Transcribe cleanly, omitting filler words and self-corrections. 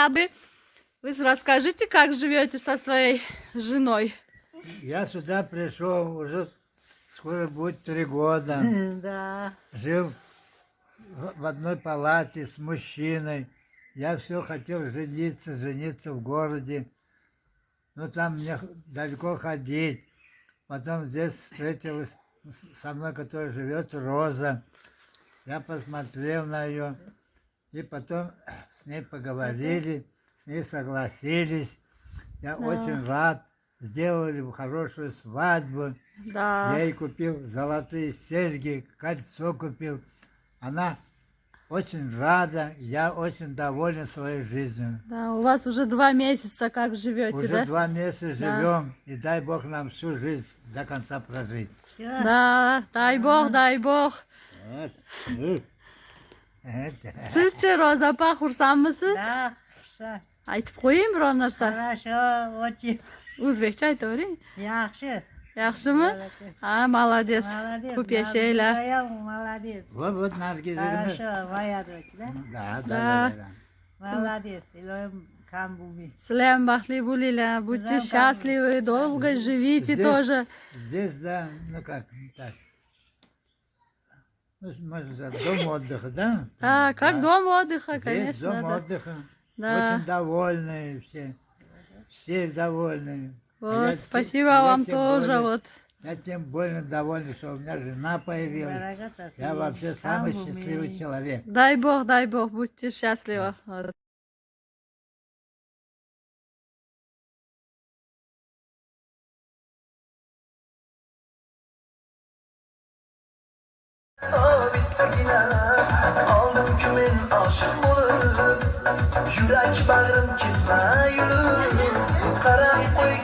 Вы расскажите, как живете со своей женой? Я сюда пришел уже скоро будет 3 года. Да. Жил в одной палате с мужчиной. Я все хотел жениться в городе. Но там мне далеко ходить. Потом здесь встретилась со мной, которая живет, Роза. Я посмотрел на ее. И потом с ней поговорили, с ней согласились. Я очень рад. Сделали хорошую свадьбу. Да. Я ей купил золотые серьги, кольцо купил. Она очень рада, я очень доволен своей жизнью. Да, у вас уже 2 месяца как живете, Уже да? 2 месяца живем, и дай Бог нам всю жизнь до конца прожить. Да, дай Бог, дай Bog. Вот. Sizchi Roza opa xursandmisiz? Да. Хорошо. Aytib qo'ying biror narsa. Хорошо. Очень. O'zbekcha aytavering. Yaxshi. Yaxshimi? Ha, молодец. Молодец. Ko'p yashanglar. Молодец. Вот Наргиз. Хорошо. Моя дочь, да? Да. Молодец. Илоим камбуми. Sizlar ham baxtli bo'linglar. Будьте счастливы, долго живите тоже. Здесь, да, ну как, так. Ну, можно сказать, дом отдыха, да? А, как дом отдыха, Здесь конечно, дом да. отдыха. Да. Очень довольны все. Все довольны. Вот, спасибо вам тоже, вот. Я тем более доволен, что у меня жена появилась. Я вообще самый счастливый человек. Дай Bog, будьте счастливы. Вот. Aldım kümen aşık olup, yürek bağrım kimle yürür, karam koy